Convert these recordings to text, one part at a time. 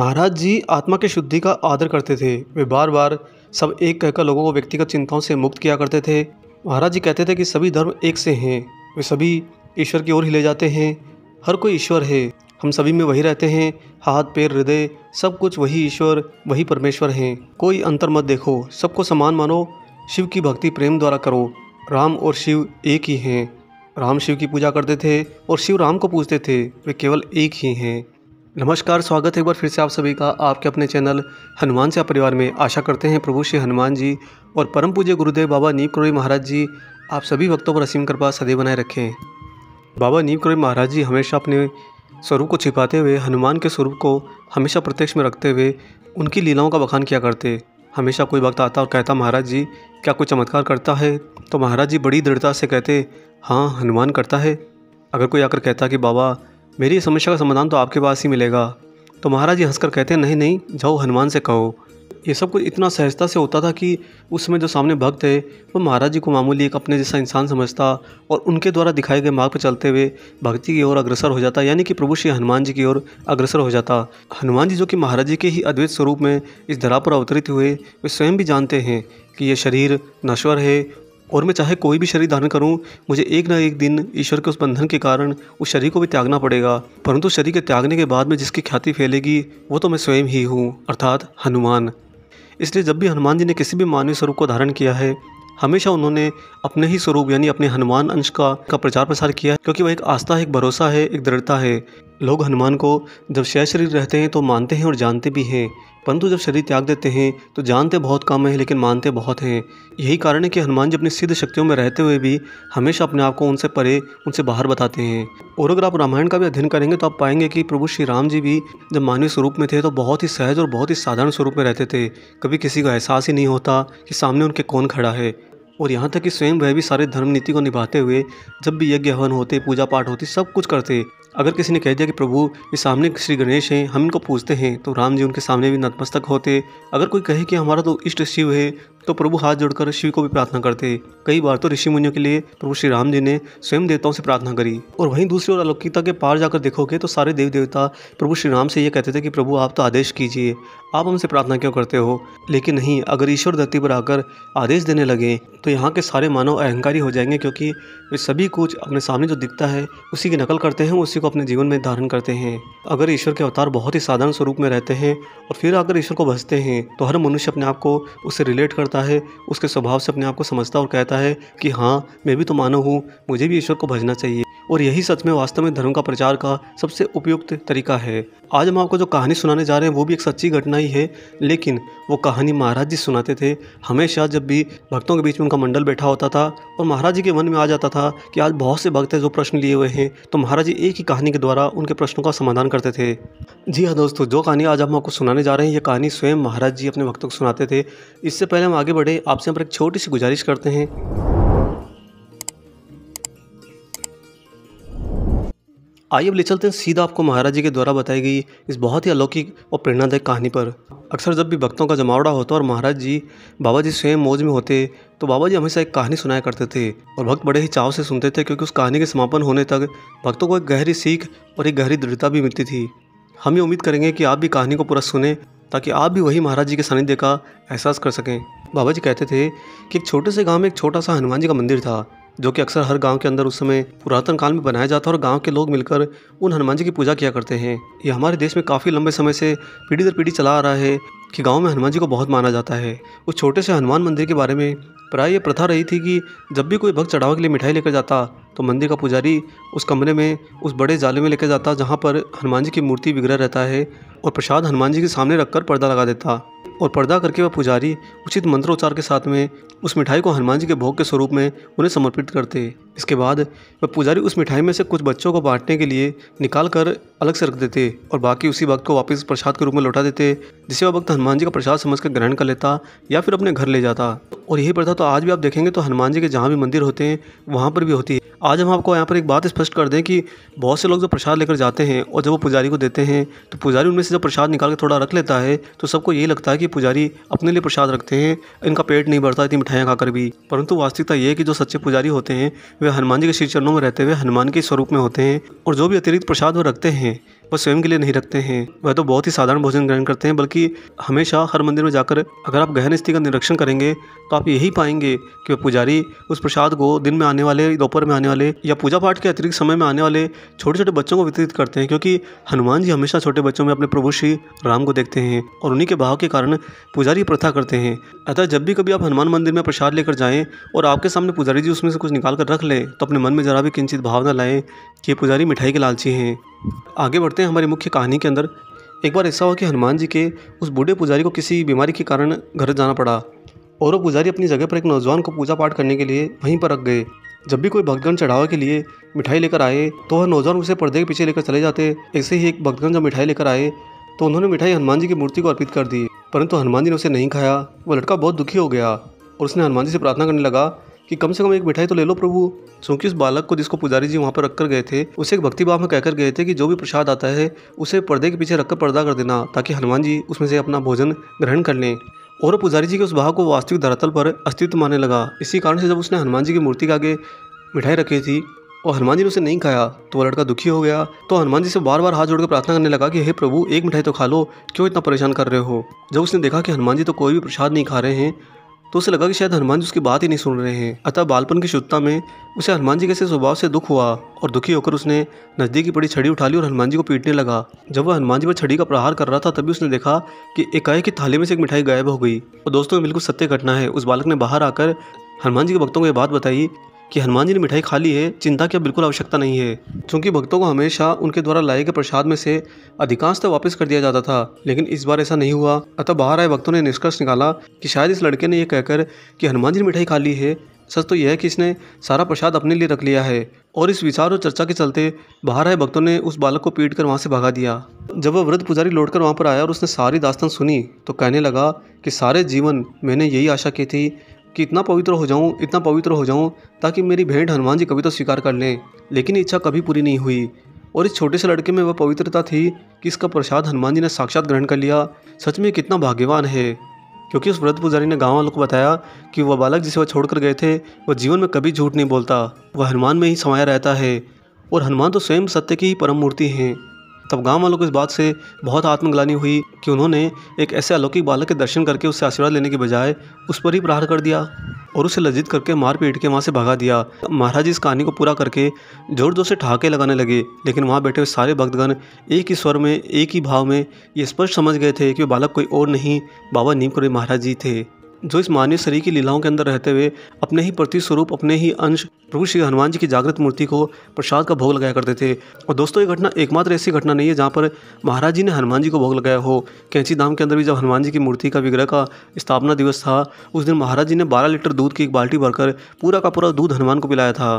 महाराज जी आत्मा की शुद्धि का आदर करते थे। वे बार बार सब एक कहकर लोगों को व्यक्तिगत चिंताओं से मुक्त किया करते थे। महाराज जी कहते थे कि सभी धर्म एक से हैं, वे सभी ईश्वर की ओर ही ले जाते हैं। हर कोई ईश्वर है, हम सभी में वही रहते हैं। हाथ पैर हृदय सब कुछ वही ईश्वर वही परमेश्वर हैं। कोई अंतर मत देखो, सबको समान मानो। शिव की भक्ति प्रेम द्वारा करो। राम और शिव एक ही हैं। राम शिव की पूजा करते थे और शिव राम को पूजते थे। वे केवल एक ही हैं। नमस्कार, स्वागत है एक बार फिर से आप सभी का आपके अपने चैनल हनुमान से परिवार में। आशा करते हैं प्रभु श्री हनुमान जी और परम पूज्य गुरुदेव बाबा नीम करोड़ी महाराज जी आप सभी भक्तों पर असीम कृपा सदैव बनाए रखें। बाबा नीम करोड़ी महाराज जी हमेशा अपने स्वरूप को छिपाते हुए हनुमान के स्वरूप को हमेशा प्रत्यक्ष में रखते हुए उनकी लीलाओं का बखान किया करते। हमेशा कोई भक्त आता और कहता, महाराज जी क्या कोई चमत्कार करता है? तो महाराज जी बड़ी दृढ़ता से कहते, हाँ हनुमान करता है। अगर कोई आकर कहता कि बाबा मेरी समस्या का समाधान तो आपके पास ही मिलेगा, तो महाराज जी हंसकर कहते हैं, नहीं नहीं, जाओ हनुमान से कहो। ये सब कुछ इतना सहजता से होता था कि उस समय जो सामने भक्त है वो महाराज जी को मामूली एक अपने जैसा इंसान समझता और उनके द्वारा दिखाए गए मार्ग पर चलते हुए भक्ति की ओर अग्रसर हो जाता, यानी कि प्रभु श्री हनुमान जी की ओर अग्रसर हो जाता। हनुमान जी जो कि महाराज जी के ही अद्वैत स्वरूप में इस धरा पर अवतरित हुए, वे स्वयं भी जानते हैं कि ये शरीर नश्वर है और मैं चाहे कोई भी शरीर धारण करूं, मुझे एक न एक दिन ईश्वर के उस बंधन के कारण उस शरीर को भी त्यागना पड़ेगा। परंतु शरीर के त्यागने के बाद में जिसकी ख्याति फैलेगी वो तो मैं स्वयं ही हूँ, अर्थात हनुमान। इसलिए जब भी हनुमान जी ने किसी भी मानवीय स्वरूप को धारण किया है, हमेशा उन्होंने अपने ही स्वरूप यानी अपने हनुमान अंश का प्रचार प्रसार किया है, क्योंकि वह एक आस्था है, एक भरोसा है, एक दृढ़ता है। लोग हनुमान को जब शेष शरीर रहते हैं तो मानते हैं और जानते भी हैं, परंतु जब शरीर त्याग देते हैं तो जानते बहुत कम है लेकिन मानते बहुत हैं। यही कारण है कि हनुमान जी अपनी सिद्ध शक्तियों में रहते हुए भी हमेशा अपने आप को उनसे परे, उनसे बाहर बताते हैं। और अगर आप रामायण का भी अध्ययन करेंगे तो आप पाएंगे कि प्रभु श्री राम जी भी जब मानवीय स्वरूप में थे तो बहुत ही सहज और बहुत ही साधारण स्वरूप में रहते थे। कभी किसी को एहसास ही नहीं होता कि सामने उनके कौन खड़ा है। और यहाँ तक कि स्वयं वह भी सारे धर्म नीति को निभाते हुए जब भी यज्ञ हवन होते, पूजा पाठ होती, सब कुछ करते। अगर किसी ने कह दिया कि प्रभु ये सामने श्री गणेश हैं, हम इनको पूजते हैं, तो राम जी उनके सामने भी नतमस्तक होते। अगर कोई कहे कि हमारा तो इष्ट शिव है, तो प्रभु हाथ जोड़कर शिव को भी प्रार्थना करते। कई बार तो ऋषि मुनियों के लिए प्रभु श्री राम जी ने स्वयं देवताओं से प्रार्थना करी। और वहीं दूसरी ओर अलौकिकता के पार जाकर देखोगे तो सारे देव देवता प्रभु श्री राम से ये कहते थे कि प्रभु आप तो आदेश कीजिए, आप हमसे प्रार्थना क्यों करते हो? लेकिन नहीं, अगर ईश्वर धरती पर आकर आदेश देने लगे तो यहाँ के सारे मानव अहंकारी हो जाएंगे, क्योंकि वे सभी कुछ अपने सामने जो दिखता है उसी की नकल करते हैं, उसी को अपने जीवन में धारण करते हैं। अगर ईश्वर के अवतार बहुत ही साधारण स्वरूप में रहते हैं और फिर अगर ईश्वर को भजते हैं तो हर मनुष्य अपने आप को उससे रिलेट करता है, उसके स्वभाव से अपने आप को समझता और कहता है कि हाँ मैं भी तो मानव हूँ, मुझे भी ईश्वर को भजना चाहिए। और यही सच में वास्तव में धर्म का प्रचार का सबसे उपयुक्त तरीका है। आज हम आपको जो कहानी सुनाने जा रहे हैं वो भी एक सच्ची घटना ही है, लेकिन वो कहानी महाराज जी सुनाते थे। हमेशा जब भी भक्तों के बीच में उनका मंडल बैठा होता था और महाराज जी के मन में आ जाता था कि आज बहुत से भक्त हैं जो प्रश्न लिए हुए हैं, तो महाराज जी एक ही कहानी के द्वारा उनके प्रश्नों का समाधान करते थे। जी हाँ दोस्तों, जो कहानी आज हम आपको सुनाने जा रहे हैं ये कहानी स्वयं महाराज जी अपने भक्तों को सुनाते थे। इससे पहले हम आगे बढ़े, आपसे यहाँ पर एक छोटी सी गुजारिश करते हैं। आइए अब ले चलते हैं सीधा आपको महाराज जी के द्वारा बताई गई इस बहुत ही अलौकिक और प्रेरणादायक कहानी पर। अक्सर जब भी भक्तों का जमावड़ा होता और महाराज जी बाबा जी स्वयं मौज में होते तो बाबा जी हमेशा एक कहानी सुनाया करते थे और भक्त बड़े ही चाव से सुनते थे, क्योंकि उस कहानी के समापन होने तक भक्तों को एक गहरी सीख और एक गहरी दृढ़ता भी मिलती थी। हम ये उम्मीद करेंगे कि आप भी कहानी को पूरा सुने ताकि आप भी वही महाराज जी के सानिध्य का एहसास कर सकें। बाबा जी कहते थे कि एक छोटे से गाँव में एक छोटा सा हनुमान जी का मंदिर था, जो कि अक्सर हर गांव के अंदर उस समय पुरातन काल में बनाया जाता और गांव के लोग मिलकर उन हनुमान जी की पूजा किया करते हैं। ये हमारे देश में काफ़ी लंबे समय से पीढ़ी दर पीढ़ी चला आ रहा है कि गांव में हनुमान जी को बहुत माना जाता है। उस छोटे से हनुमान मंदिर के बारे में प्राय ये प्रथा रही थी कि जब भी कोई भक्त चढ़ावा के लिए मिठाई लेकर जाता तो मंदिर का पुजारी उस कमरे में उस बड़े जाले में लेकर जाता जहाँ पर हनुमान जी की मूर्ति विग्रह रहता है, और प्रसाद हनुमान जी के सामने रखकर पर्दा लगा देता। और पर्दा करके वह पुजारी उचित मंत्रोच्चार के साथ में उस मिठाई को हनुमान जी के भोग के स्वरूप में उन्हें समर्पित करते। इसके बाद वह पुजारी उस मिठाई में से कुछ बच्चों को बांटने के लिए निकाल कर अलग से रख देते और बाकी उसी भक्त को वापस प्रसाद के रूप में लौटा देते, जिसे वह भक्त हनुमान जी का प्रसाद समझकर ग्रहण कर लेता या फिर अपने घर ले जाता। और यही प्रथा तो आज भी आप देखेंगे तो हनुमान जी के जहाँ भी मंदिर होते हैं वहाँ पर भी होती है। आज हम आपको यहाँ पर एक बात स्पष्ट कर दें कि बहुत से लोग जो प्रसाद लेकर जाते हैं और जब वो पुजारी को देते हैं तो पुजारी उनमें से जब प्रसाद निकाल के थोड़ा रख लेता है तो सबको यही लगता है कि पुजारी अपने लिए प्रसाद रखते हैं, इनका पेट नहीं भरता इतनी मिठाइयाँ खाकर भी। परंतु वास्तविकता ये है कि जो सच्चे पुजारी होते हैं वे हनुमान जी के श्री चरणों में रहते हुए हनुमान के स्वरूप में होते हैं, और जो भी अतिरिक्त प्रसाद वो रखते हैं हैं, वह स्वयं के लिए नहीं रखते हैं। वह तो बहुत ही साधारण भोजन ग्रहण करते हैं, बल्कि हमेशा हर मंदिर में जाकर अगर आप गहन स्थिति का निरीक्षण करेंगे तो आप यही पाएंगे कि वह पुजारी उस प्रसाद को दिन में आने वाले, दोपहर में आने वाले या पूजा पाठ के अतिरिक्त समय में आने वाले छोटे छोटे बच्चों को वितरित करते हैं, क्योंकि हनुमान जी हमेशा छोटे बच्चों में अपने प्रभु श्री राम को देखते हैं और उन्हीं के भाव के कारण पुजारी प्रथा करते हैं। अतः जब भी कभी आप हनुमान मंदिर में प्रसाद लेकर जाएं और आपके सामने पुजारी जी उसमें से कुछ निकाल कर रख लें, तो अपने मन में जरा भी किंचित भावना लाएं कि ये पुजारी मिठाई के लालची हैं। आगे बढ़ते हैं हमारी मुख्य कहानी के अंदर। एक बार ऐसा हुआ कि हनुमान जी के उस बूढ़े पुजारी को किसी बीमारी के कारण घर जाना पड़ा और वो पुजारी अपनी जगह पर एक नौजवान को पूजा पाठ करने के लिए वहीं पर रख गए। जब भी कोई भक्तगण चढ़ावा के लिए मिठाई लेकर आए तो वह नौजवान उसे पर्दे के पीछे लेकर चले जाते। ऐसे ही एक भक्तगण जब मिठाई लेकर आए तो उन्होंने मिठाई हनुमान जी की मूर्ति को अर्पित कर दी, परंतु हनुमान जी ने उसे नहीं खाया। वह लड़का बहुत दुखी हो गया और उसने हनुमान जी से प्रार्थना करने लगा कि कम से कम एक मिठाई तो ले लो प्रभु। क्योंकि उस बालक को जिसको पुजारी जी वहाँ पर रख कर गए थे, उसे एक भक्ति भाव में कहकर गए थे कि जो भी प्रसाद आता है उसे पर्दे के पीछे रखकर पर्दा कर देना, ताकि हनुमान जी उसमें से अपना भोजन ग्रहण कर लें। और पुजारी जी के उस भाव को वास्तविक धरातल पर अस्तित्व मानने लगा। इसी कारण से जब उसने हनुमान जी की मूर्ति के आगे मिठाई रखी थी और हनुमान जी ने उसे नहीं खाया तो वह लड़का दुखी हो गया। तो हनुमान जी से बार बार हाथ जोड़कर प्रार्थना करने लगा कि हे प्रभु, एक मिठाई तो खा लो, क्यों इतना परेशान कर रहे हो। जब उसने देखा कि हनुमान जी तो कोई भी प्रसाद नहीं खा रहे हैं तो उसे लगा कि शायद हनुमान जी उसकी बात ही नहीं सुन रहे हैं। अतः बालपन की शुद्धता में उसे हनुमान जी के ऐसे स्वभाव से दुख हुआ और दुखी होकर उसने नज़दीक की पड़ी छड़ी उठा ली और हनुमान जी को पीटने लगा। जब वह हनुमान जी पर छड़ी का प्रहार कर रहा था तभी उसने देखा कि एकाएक की थाली में से एक मिठाई गायब हो गई। और दोस्तों, ये बिल्कुल सत्य घटना है। उस बालक ने बाहर आकर हनुमान जी के भक्तों को ये बात बताई कि हनुमान जी ने मिठाई खा ली है, चिंता की अब बिल्कुल आवश्यकता नहीं है। क्योंकि भक्तों को हमेशा उनके द्वारा लाए गए प्रसाद में से अधिकांशतः वापस कर दिया जाता था, लेकिन इस बार ऐसा नहीं हुआ। अतः बाहर आए भक्तों ने निष्कर्ष निकाला कि शायद इस लड़के ने यह कहकर कि हनुमान जी ने मिठाई खा ली है, सच तो यह है कि इसने सारा प्रसाद अपने लिए रख लिया है। और इस विचार और चर्चा के चलते बाहर आए भक्तों ने उस बालक को पीट कर वहाँ से भगा दिया। जब वह वृद्ध पुजारी लौटकर वहाँ पर आया और उसने सारी दास्तान सुनी तो कहने लगा कि सारे जीवन मैंने यही आशा की थी कि इतना पवित्र हो जाऊं ताकि मेरी भेंट हनुमान जी कभी तो स्वीकार कर लें, लेकिन इच्छा कभी पूरी नहीं हुई। और इस छोटे से लड़के में वह पवित्रता थी कि इसका प्रसाद हनुमान जी ने साक्षात ग्रहण कर लिया। सच में कितना भाग्यवान है, क्योंकि उस वृद्ध पुजारी ने गाँव वालों को बताया कि वह बालक जिसे वह छोड़कर गए थे वह जीवन में कभी झूठ नहीं बोलता, वह हनुमान में ही समाया रहता है और हनुमान तो स्वयं सत्य की ही परम मूर्ति हैं। तब गांव वालों को इस बात से बहुत आत्मग्लानि हुई कि उन्होंने एक ऐसे अलौकिक बालक के दर्शन करके उससे आशीर्वाद लेने के बजाय उस पर ही प्रहार कर दिया और उसे लज्जित करके मार पीट के वहाँ से भगा दिया। महाराज इस कहानी को पूरा करके जोर जोर से ठहाके लगाने लगे, लेकिन वहाँ बैठे हुए सारे भक्तगण एक ही स्वर में, एक ही भाव में ये स्पष्ट समझ गए थे कि बालक कोई और नहीं, बाबा नीमकरोली महाराज जी थे, जो इस मानवीय शरीर की लीलाओं के अंदर रहते हुए अपने ही प्रति स्वरूप, अपने ही अंश प्रभु श्री हनुमान जी की जागृत मूर्ति को प्रसाद का भोग लगाया करते थे। और दोस्तों, ये घटना एकमात्र ऐसी घटना नहीं है जहाँ पर महाराज जी ने हनुमान जी को भोग लगाया हो। कैंची धाम के अंदर भी जब हनुमान जी की मूर्ति का विग्रह का स्थापना दिवस था, उस दिन महाराज जी ने 12 लीटर दूध की एक बाल्टी भरकर पूरा का पूरा दूध हनुमान को पिलाया था।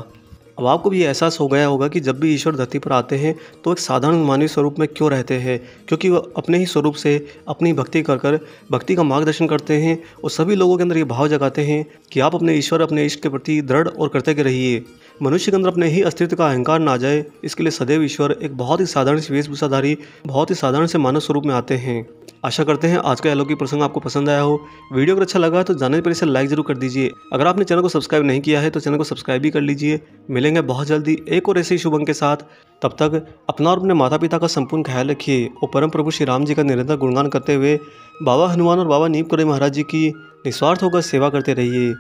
अब आपको भी ये एहसास हो गया होगा कि जब भी ईश्वर धरती पर आते हैं तो एक साधारण मानवीय स्वरूप में क्यों रहते हैं, क्योंकि वह अपने ही स्वरूप से अपनी भक्ति कर भक्ति का मार्गदर्शन करते हैं और सभी लोगों के अंदर ये भाव जगाते हैं कि आप अपने ईश्वर, अपने इष्ट के प्रति दृढ़ और कृतज्ञ रहिए। मनुष्य के अंदर अपने ही अस्तित्व का अहंकार ना जाए, इसके लिए सदैव ईश्वर एक बहुत ही साधारण सी वेशभूषाधारी, बहुत ही साधारण से मानव स्वरूप में आते हैं। आशा करते हैं आज का अलौकिक प्रसंग आपको पसंद आया हो। वीडियो अगर अच्छा लगा तो जाने से पहले इसे लाइक जरूर कर दीजिए। अगर आपने चैनल को सब्सक्राइब नहीं किया है तो चैनल को सब्सक्राइब भी कर लीजिए। मिलेंगे बहुत जल्दी एक और ऐसे ही शुभ अंक के साथ। तब तक अपना और अपने माता पिता का संपूर्ण ख्याल रखिए और परम प्रभु श्री राम जी का निरंतर गुणगान करते हुए बाबा हनुमान और बाबा नीमकरोली महाराज जी की निस्वार्थ होकर सेवा करते रहिए।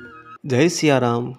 जय सिया राम।